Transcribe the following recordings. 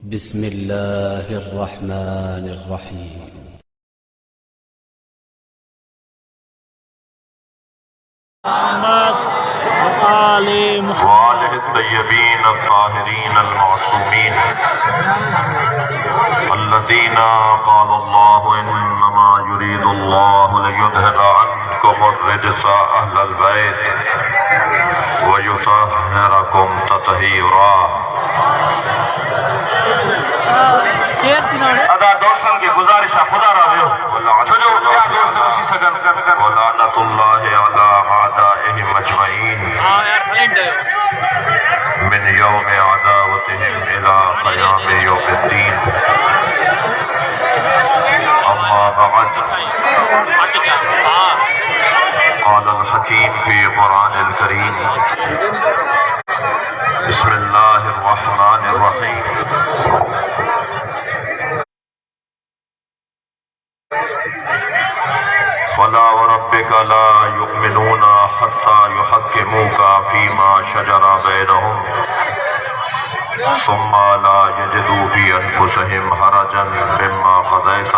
بسم الله الرحمن الرحيم. وآله الطيبين الطاهرين المعصومين الذين قال الله إنما يريد الله ليذهب عنكم الرجس أهل البيت ويطهركم تطهيرا. ادا دوستان کی گزارش خدا را دیو چھجو یا دوست کسی سگن ولعنت اللہ علی اعدائهم اجمعین من یوم عداوتهم الى قیام یوم الدین. اما بعد قال الحکیم فی قرآن الکریم بسم اللہ الرحمن الرحیم. فلا وربك لا يؤمنون حتى يحكموك فيما شجر بينهم ثم لا يجدوا في أنفسهم حرجا مما قضيت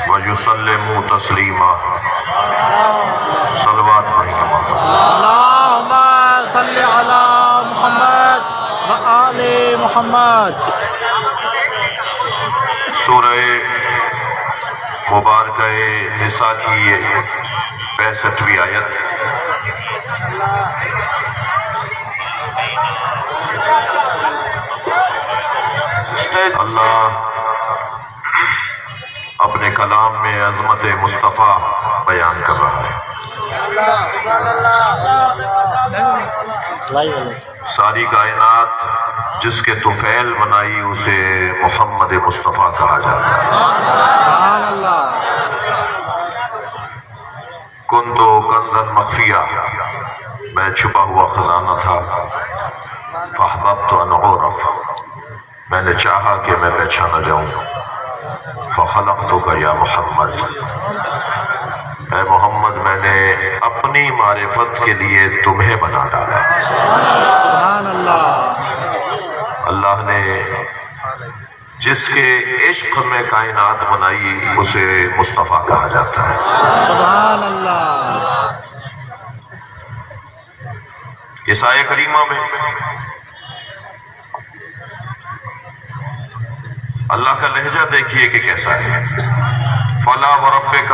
ويسلموا تسليما. صلوات اللهم صل على محمد وآل محمد. سورہ مبارکہ نساء کی 65ویں آیت. اللہ اپنے کلام میں عظمت مصطفیٰ بیان کر رہا ہے. ساری کائنات جس کے طفیل بنائی اسے محمد مصطفیٰ کہا جاتا ہے. سبحان اللہ. کنت کنزا مخفیہ، میں چھپا ہوا خزانہ تھا. فاحببت ان اعرف، میں نے چاہا کہ میں پہچانا جاؤں. فخلقتک یا محمد، اے محمد میں نے اپنی معرفت کے لیے تمہیں بنا ڈالا. سبحان اللہ. اللہ نے جس کے عشق میں کائنات بنائی اسے مصطفیٰ کہا جاتا ہے. سبحان اللہ. اس آیہ کریمہ میں اللہ کا لہجہ دیکھیے کہ کیسا ہے. فلا وربک،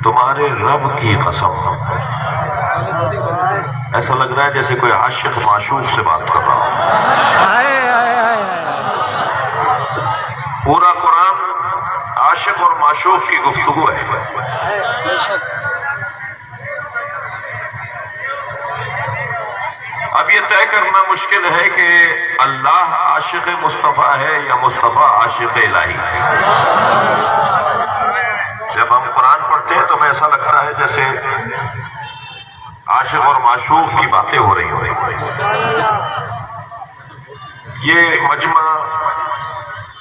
تمہارے رب کی قسم. ایسا لگ رہا ہے جیسے کوئی عاشق معشوق سے بات کر رہا ہو. پورا قرآن عاشق اور معشوق کی گفتگو ہے. اب یہ طے کرنا مشکل ہے کہ اللہ عاشق مصطفیٰ ہے یا مصطفیٰ عاشق الہی ہے. جب ہم قرآن پڑھتے ہیں تو ہمیں ایسا لگتا ہے جیسے عاشق اور معشوق کی باتیں ہو رہی یہ مجمع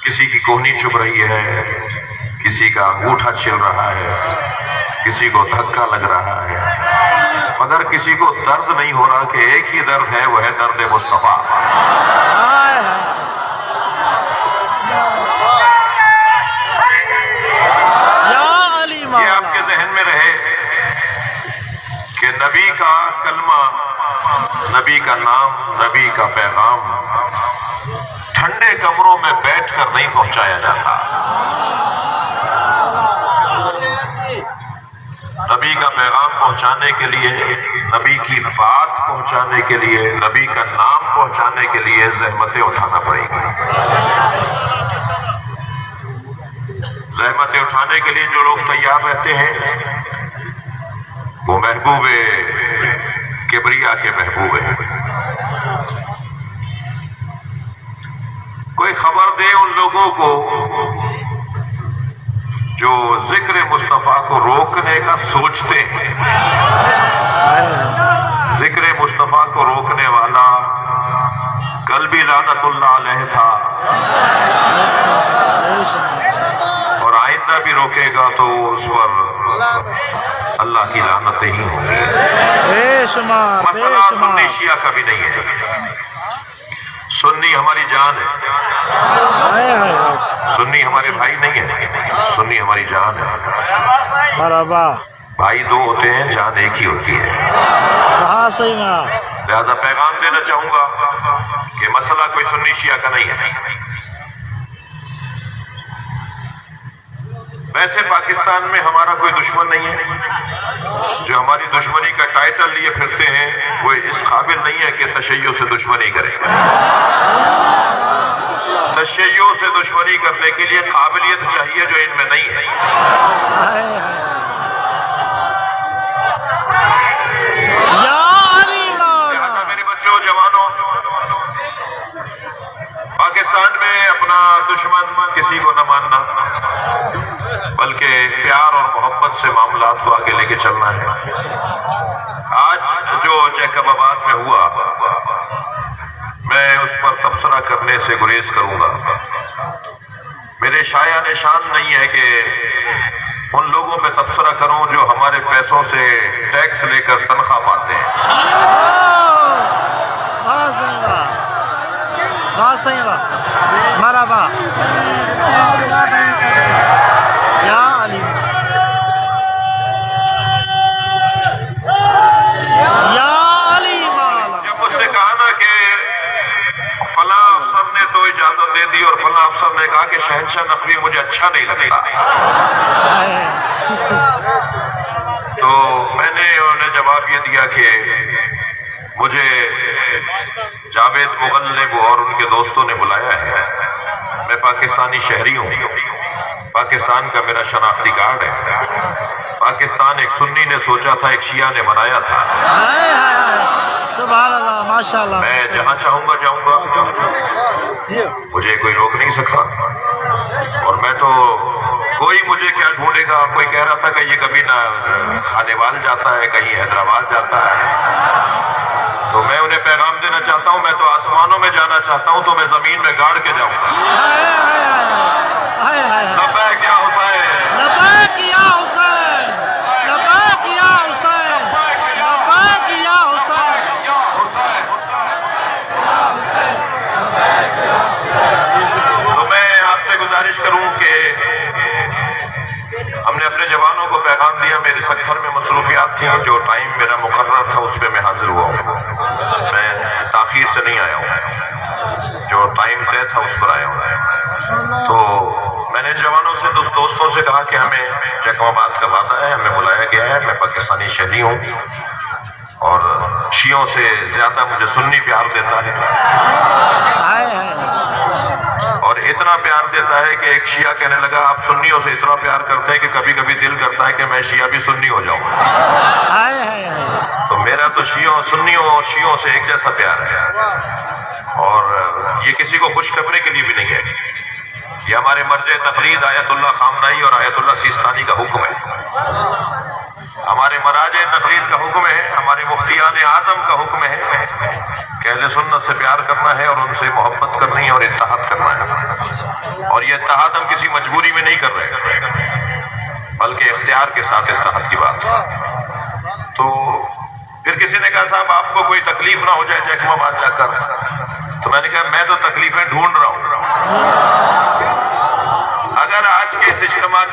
کسی کی کوہنی چبھ رہی ہے، کسی کا انگوٹھا چھل رہا ہے، کسی کو دھکا لگ رہا ہے، مگر کسی کو درد نہیں ہو رہا کہ ایک ہی درد ہے، وہ ہے درد مصطفیٰ. یہ آپ کے ذہن میں رہے کہ نبی کا کلمہ، نبی کا نام، نبی کا پیغام ٹھنڈے کمروں میں بیٹھ کر نہیں پہنچایا جاتا. نبی کا پیغام پہنچانے کے لیے، نبی کی بات پہنچانے کے لیے، نبی کا نام پہنچانے کے لیے زحمتیں اٹھانا پڑیں گی. زحمتیں اٹھانے کے لیے جو لوگ تیار رہتے ہیں وہ محبوب کبریا کے محبوب ہیں. کوئی خبر دے ان لوگوں کو جو ذکر مصطفیٰ کو روکنے کا سوچتے ہیں. ذکر مصطفیٰ کو روکنے والا کل بھی لعنت اللہ علیہ تھا اور آئندہ بھی روکے گا تو اس پر اللہ کی لعنتیں ہی ہوں گی. مسئلہ سنی شیعہ کا بھی نہیں ہے. سنی ہماری جان ہے، ہائے ہائے ہائے، سنی ہمارے بھائی نہیں ہے، سنی ہماری جان ہے۔ مرحبا، بھائی دو ہوتے ہیں، جان ایک ہی ہوتی ہے۔ کہاں صحیح میں لہذا پیغام دینا چاہوں گا کہ مسئلہ کوئی سنی شیعہ کا نہیں ہے۔ ویسے پاکستان میں ہمارا کوئی دشمن نہیں ہے، جو ہماری دشمنی کا ٹائٹل لیے پھرتے ہیں وہ اس قابل نہیں ہے کہ تشیع سے دشمنی کرے۔ تشیع سے دشمنی کرنے کے لیے قابلیت چاہیے جو ان میں نہیں ہے۔ ہائے ہائے، یا علی مولا، لہذا میرے بچوں، جوانوں، پاکستان میں اپنا دشمن کسی کو نہ ماننا، بلکہ پیار اور محبت سے معاملات کو آگے لے کے چلنا ہے۔ آج جو جیکب آباد میں ہوا، میں اس پر تبصرہ کرنے سے گریز کروں گا۔ میرے شایع نشان نہیں ہے کہ ان لوگوں پہ تبصرہ کروں جو ہمارے پیسوں سے ٹیکس لے کر تنخواہ پاتے ہیں۔ بہت صحیح بات، بہت صحیح بات، مرحبا، یا علی، یا علی مولا، جب مجھ سے کہا نا کہ فلاں افسر نے تو اجازت دے دی اور فلاں افسر نے کہا کہ شہنشاہ نقوی مجھے اچھا نہیں لگتا، تو میں نے انہیں جواب یہ دیا کہ مجھے جاوید مغلب اور ان کے دوستوں نے بلایا ہے، میں پاکستانی شہری ہوں، پاکستان کا میرا شناختی کارڈ ہے، پاکستان ایک سنی نے سوچا تھا، ایک شیعہ نے بنایا تھا، ہائے ہائے ہائے، سبحان اللہ، ماشاء اللہ، میں جہاں چاہوں گا جاؤں گا، مجھے کوئی روک نہیں سکتا، اور میں تو کوئی مجھے کیا ڈھونڈے گا۔ کوئی کہہ رہا تھا کہ یہ کبھی نہ خانیوال جاتا ہے، کہیں حیدرآباد جاتا ہے، تو میں انہیں پیغام دینا چاہتا ہوں، میں تو آسمانوں میں جانا چاہتا ہوں، تو میں زمین میں گاڑ کے جاؤں گا۔ ہائے ہائے، لبیک یا حسین، لبیک یا حسین، لبیک یا حسین، لبیک یا حسین، تو میں آپ سے گزارش کروں کہ ہم نے اپنے جوانوں کو پیغام دیا، میرے سکھر میں مصروفیات تھیں، جو ٹائم میرا مقرر تھا اس پہ میں حاضر ہوا ہوں، میں تاخیر سے نہیں آیا ہوں، جو ٹائم طے تھا اس پر آیا ہوں۔ تو میں نے جوانوں سے دوستوں سے کہا کہ ہمیں جیکب آباد کا وعدہ ہے، ہمیں بلایا گیا ہے، میں پاکستانی شہری ہوں اور شیعوں سے زیادہ مجھے سنی پیار دیتا ہے، اور اتنا پیار دیتا ہے کہ ایک شیعہ کہنے لگا آپ سنیوں سے اتنا پیار کرتے ہیں کہ کبھی کبھی دل کرتا ہے کہ میں شیعہ بھی سنی ہو جاؤں۔ تو میرا تو سنیوں اور شیعوں سے ایک جیسا پیار ہے، اور یہ کسی کو خوش کرنے کے لیے بھی نہیں ہے، یہ ہمارے مرجع تقلید آیت اللہ خامنائی اور آیت اللہ سیستانی کا حکم ہے، ہمارے مراجع تقلید کا حکم ہے، ہمارے مفتیان اعظم کا حکم ہے کہ اہل سنت سے پیار کرنا ہے اور ان سے محبت کرنی ہے اور اتحاد کرنا ہے، اور یہ اتحاد ہم کسی مجبوری میں نہیں کر رہے بلکہ اختیار کے ساتھ اتحاد کی بات ہے۔ تو پھر کسی نے کہا صاحب آپ کو کوئی تکلیف نہ ہو جائے جیکب آباد جا کر، تو میں نے کہا میں تو تکلیفیں ڈھونڈ رہا ہوں۔ اگر آج کے اس اجتماع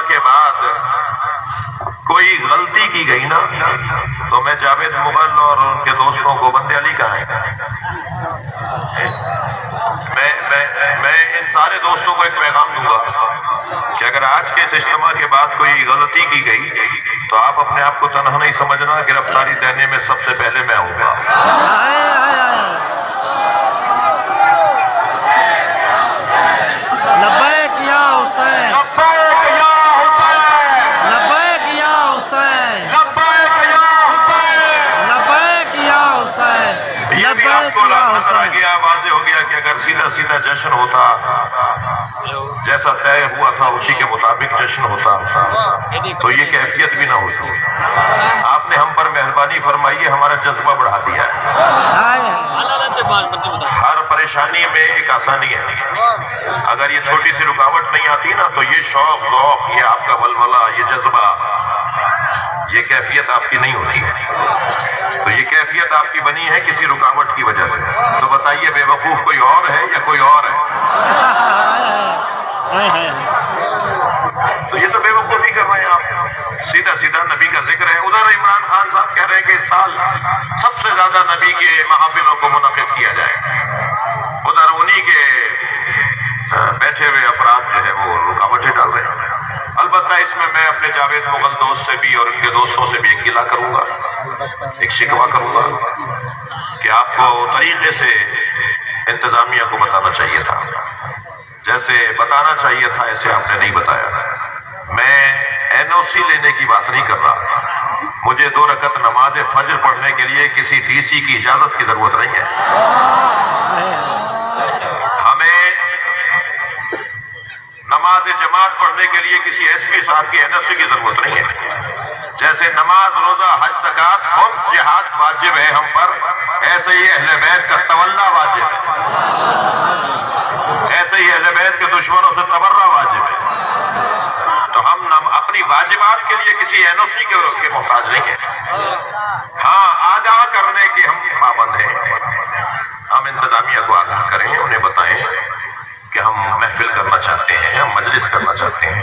کے بعد کوئی غلطی کی گئی نا تو میں جاوید مغل اور ان کے دوستوں کو بندے علی کہاں ہیں، میں ان سارے دوستوں کو ایک پیغام دوں گا کہ اگر آج کے اس اجتماع کے بعد کوئی غلطی کی گئی تو آپ اپنے آپ کو تنہا نہیں سمجھنا، گرفتاری دینے میں سب سے پہلے میں آؤں گا۔ لبیک یا حسین، لبیک یا حسین، لبیک یا حسین، لبیک یا حسین۔ لبیک یا حسین، یہ بھی آپ کو نظر آ گیا، واضح ہو گیا کہ اگر سیدھا سیدھا جشن ہوتا، جیسا طے ہوا تھا اسی کے مطابق جشن ہوتا تو یہ کیفیت بھی نہ ہوتی۔ آپ نے ہم پر مہربانی فرمائی ہے، ہمارا جذبہ بڑھا دیا ہے۔ ہر پریشانی میں ایک آسانی ہے، اگر یہ چھوٹی سی رکاوٹ نہیں آتی نا تو یہ شوق ذوق، یہ آپ کا ولولہ، یہ جذبہ، یہ کیفیت آپ کی نہیں ہوتی ہے۔ تو یہ کیفیت آپ کی بنی ہے کسی رکاوٹ کی وجہ سے، تو بتائیے بیوقوف کوئی اور ہے یا کوئی اور ہے؟ تو یہ تو بیوقوفی کر رہے ہیں آپ، سیدھا سیدھا نبی کا ذکر ہے۔ ادھر عمران خان صاحب کہہ رہے ہیں کہ اس سال سب سے زیادہ نبی کے محافلوں کو منعقد کیا جائے، ادھر انہی کے بیٹھے ہوئے افراد جو ہے وہ رکاوٹیں ڈال رہے ہیں۔ البتہ اس میں میں اپنے جاوید مغل دوست سے بھی اور ان کے دوستوں سے بھی ایک گلہ کروں گا، ایک شکوہ کروں گا کہ آپ کو طریقے سے انتظامیہ کو بتانا چاہیے تھا، جیسے بتانا چاہیے تھا ایسے آپ نے نہیں بتایا۔ میں NOC لینے کی بات نہیں کر رہا، مجھے 2 رکعت نماز فجر پڑھنے کے لیے کسی DC کی اجازت کی ضرورت نہیں ہے، ہمیں نماز جماعت پڑھنے کے لیے کسی SP صاحب کی NSC کی ضرورت نہیں ہے۔ جیسے نماز، روزہ، حج، زکوٰۃ، خمس، جہاد واجب ہے ہم پر، ایسے ہی اہل بیت کا تولا واجب ہے، ایسے ہی اہل بیت کے دشمنوں سے تبرہ واجب ہے۔ تو ہم اپنی واجبات کے لیے کسی NOC کے محتاج نہیں ہیں، ہاں آگاہ کرنے کے ہم پابند ہیں۔ ہم انتظامیہ کو آگاہ کریں، انہیں بتائیں کہ ہم محفل کرنا چاہتے ہیں، ہم مجلس کرنا چاہتے ہیں،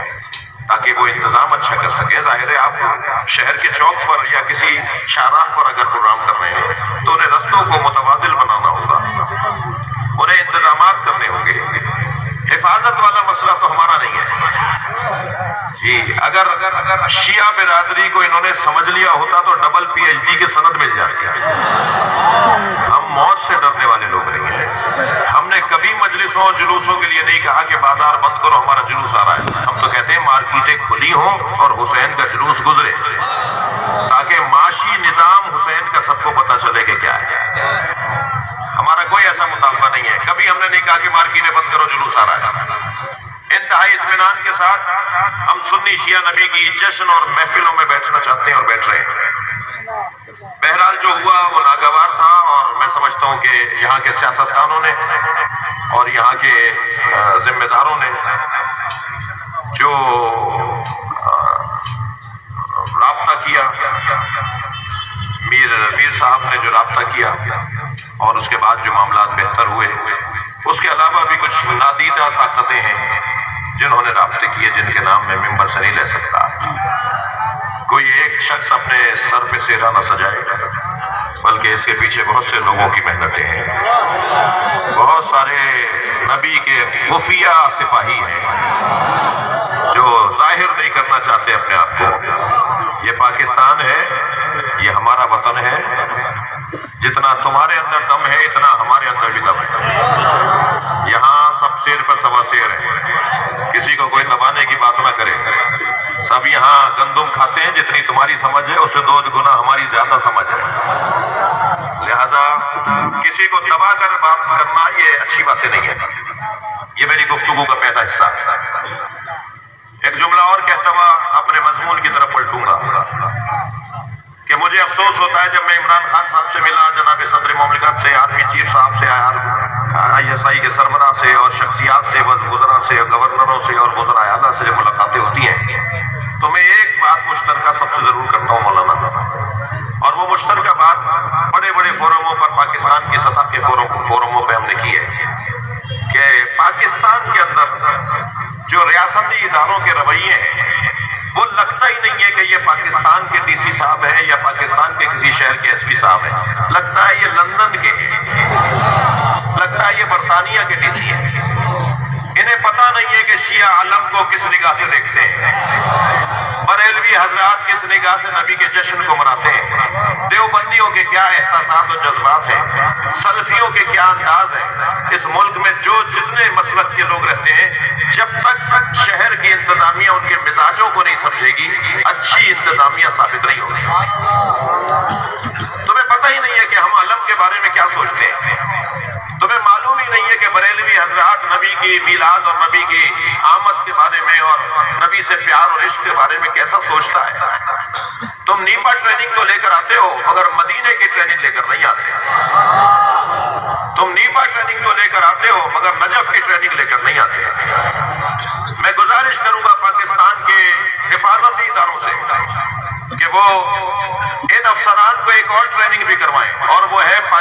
تاکہ وہ انتظام اچھا کر سکے۔ ظاہر ہے آپ شہر کے چوک پر یا کسی شاہراہ پر اگر پروگرام کر رہے ہیں تو انہیں رستوں کو متبادل بنانا ہوگا، انہیں انتظامات کرنے ہوں گے۔ حفاظت والا مسئلہ تو ہمارا نہیں ہے جی۔ اگر شیعہ برادری کو انہوں نے سمجھ لیا ہوتا تو ڈبل PhD کی سند مل جاتی ہے۔ ہم موت سے ڈرنے والے لوگ نہیں ہیں، ہم نے کبھی مجلسوں جلوسوں کے لیے نہیں کہا کہ بازار بند کرو ہمارا جلوس آ رہا ہے، ہم تو کہتے ہیں مارکیٹیں کھلی ہوں اور حسین کا جلوس گزرے، تاکہ معاشی نظام حسین کا سب کو پتہ چلے کہ کیا ہے۔ ہمارا کوئی ایسا مطالبہ نہیں ہے، کبھی ہم نے نہیں کہا کہ مارکیٹیں بند کرو جلوس آ رہا ہے۔ انتہائی اطمینان کے ساتھ ہم سنی شیعہ نبی کی جشن اور محفلوں میں بیٹھنا چاہتے ہیں اور بیٹھ رہے ہیں۔ بہرحال جو ہوا وہ ناگوار تھا، اور میں سمجھتا ہوں کہ یہاں کے سیاستدانوں نے اور یہاں کے ذمہ داروں نے جو رابطہ کیا، میر صاحب نے جو رابطہ کیا اور اس کے بعد جو معاملات بہتر ہوئے، اس کے علاوہ بھی کچھ نادیدہ طاقتیں ہیں جنہوں نے رابطے کیے، جن کے نام میں ممبر سے نہیں لے سکتا۔ کوئی ایک شخص اپنے سر پہ سہرا نہ سجائے، بلکہ اس کے پیچھے بہت سے لوگوں کی محنتیں ہیں، بہت سارے نبی کے خفیہ سپاہی ہیں جو ظاہر نہیں کرنا چاہتے اپنے آپ کو۔ یہ پاکستان ہے، یہ ہمارا وطن ہے، جتنا تمہارے اندر دم ہے اتنا ہمارے اندر بھی دم ہے۔ یہاں سب سیر پر سوا سیر ہیں، کسی کو کوئی دبانے کی بات نہ کرے، سب یہاں گندم کھاتے ہیں، جتنی تمہاری سمجھ ہے اس سے 2 گنا ہماری زیادہ سمجھ ہے، لہذا کسی کو دبا کر بات کرنا یہ اچھی باتیں نہیں ہے۔ یہ میری گفتگو کا پہلا حصہ ہے۔ ایک جملہ اور کہتا ہوا اپنے مضمون کی طرف پلٹوں گا کہ مجھے افسوس ہوتا ہے جب میں عمران خان صاحب سے ملا، جناب صدر مملکت سے، آرمی چیف صاحب سے، ISI کے سربراہ سے اور شخصیات سے، وزراء سے، گورنروں سے اور وزراء اعلیٰ سے جب ملاقاتیں ہوتی ہیں تو میں ایک بات مشترکہ سب سے ضرور کرتا ہوں مولانا، اور وہ مشترکہ بات بڑے بڑے فورموں پر، پاکستان کی سطح کے فورموں پہ ہم نے کی ہے کہ پاکستان کے اندر جو ریاستی اداروں کے رویے ہیں وہ لگتا ہی نہیں ہے کہ یہ پاکستان کے DC صاحب ہیں یا پاکستان کے کسی شہر کے SP صاحب ہیں، لگتا ہے یہ لندن کے ہیں، لگتا ہے یہ برطانیہ کے DC ہیں۔ انہیں پتہ نہیں ہے کہ شیعہ عالم کو کس نگاہ سے دیکھتے ہیں، بریلوی حضرات کس نگاہ سے نبی کے جشن کو مناتے ہیں، دیوبندیوں کے کیا احساسات و جذبات ہیں، سلفیوں کے کیا انداز ہیں۔ اس ملک میں جتنے مسلک کے لوگ رہتے ہیں، جب تک شہر کی انتظامیہ ان کے مزاجوں کو نہیں سمجھے گی، اچھی انتظامیہ ثابت نہیں ہوگی۔ تمہیں پتہ ہی نہیں ہے کہ ہم علم کے بارے میں کیا سوچتے ہیں، تمہیں معلوم ہی نہیں ہے کہ بریلوی حضرات نبی کی میلاد اور نبی کی آمد کے بارے میں اور نبی سے پیار اور عشق کے بارے میں کیسا سوچتا ہے۔ تم نیپا ٹریننگ تو لے کر آتے ہو مگر مدینے کی ٹریننگ لے کر نہیں آتے، تم نیپا ٹریننگ تو لے کر آتے ہو مگر نجف کی ٹریننگ لے کر نہیں آتے۔ میں گزارش کروں گا پاکستان کے حفاظتی اداروں سے کہ وہ ان افسران کو ایک اور ٹریننگ بھی کروائیں اور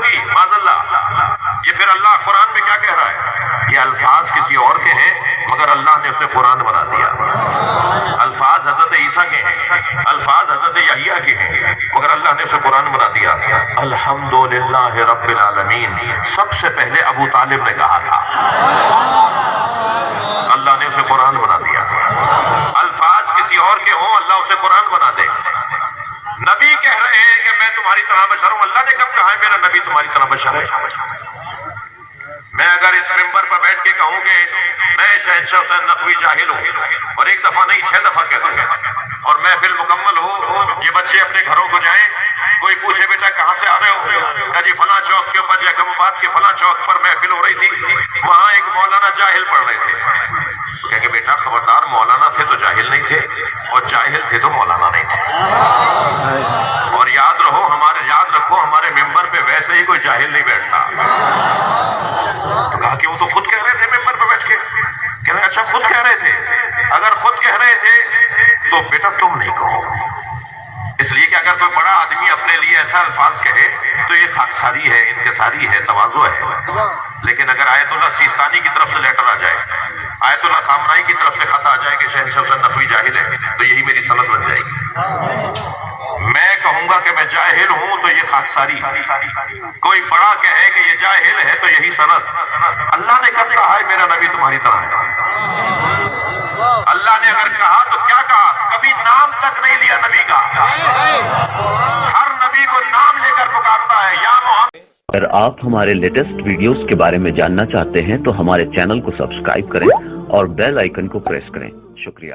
ہوگی معذاللہ. یہ پھر اللہ قرآن میں کیا کہہ رہا ہے؟ یہ الفاظ کسی اور کے ہیں مگر اللہ نے اسے قرآن بنا دیا. الفاظ حضرت عیسیٰ کے ہیں, الفاظ حضرت یحییٰ کے ہیں مگر اللہ نے اسے قرآن بنا دیا. الحمدللہ رب العالمین سب سے پہلے ابو طالب نے کہا تھا, اللہ نے اسے قرآن بنا دیا. الفاظ کسی اور کے ہوں اللہ اسے قرآن بنا دے. نبی کہہ رہے ہیں کہ میں تمہاری طرح بشر ہوں, اللہ نے کب کہا ہے میرا نبی تمہاری طرح بشر ہے؟ میں اگر اس ممبر پر بیٹھ کے کہوں کہ میں شہنشاہ حسین نقوی جاہل ہوں اور ایک دفعہ نہیں 6 دفعہ کہہ دوں گا اور محفل مکمل ہو, یہ بچے اپنے گھروں کو جائیں, کوئی پوچھے بیٹا کہاں سے آ رہے ہو, کہ جی فلاں چوک کے اوپر جیکب آباد کے فلاں چوک پر محفل ہو رہی تھی, وہاں ایک مولانا جاہل پڑھ رہے تھے. کہ بیٹا خبردار, مولانا تھے تو جاہل نہیں تھے اور جاہل تھے تو مولانا نہیں تھے. اور یاد رکھو ہمارے ممبر پہ ویسے ہی کوئی جاہل نہیں بیٹھتا. تو کہا کہ وہ تو خود کہہ رہے تھے ممبر پہ بیٹھ کے. کہہ رہے اچھا خود کہہ رہے تھے, اگر خود کہہ رہے تھے تو بیٹا تم نہیں کہو. اس لیے کہ اگر کوئی بڑا آدمی اپنے لیے ایسا الفاظ کہے تو یہ خاکساری ہے, انکساری ہے, تواضع ہے. لیکن اگر آیت اللہ سیستانی کی طرف سے لیٹر آ جائے, آیت اللہ خامنائی کی طرف سے خط آ جائے کہ شہنشاہ حسین نقوی جاہل ہے, تو یہی میری سند بن جائے گی. میں کہوں گا کہ میں جاہل ہوں تو یہ خاکساری. کوئی بڑا کہے کہ یہ جاہل ہے تو یہی سند. اللہ نے کب کہا ہے میرا نبی تمہاری طرح ہے؟ اللہ نے اگر کہا تو کیا کہا؟ کبھی نام تک نہیں لیا نبی کا. ہر نبی کو نام لے کر پکارتا ہے, یا محمد. اگر آپ ہمارے لیٹسٹ ویڈیوز کے بارے میں جاننا چاہتے ہیں تو ہمارے چینل کو سبسکرائب کریں اور بیل آئیکن کو پریس کریں. شکریہ.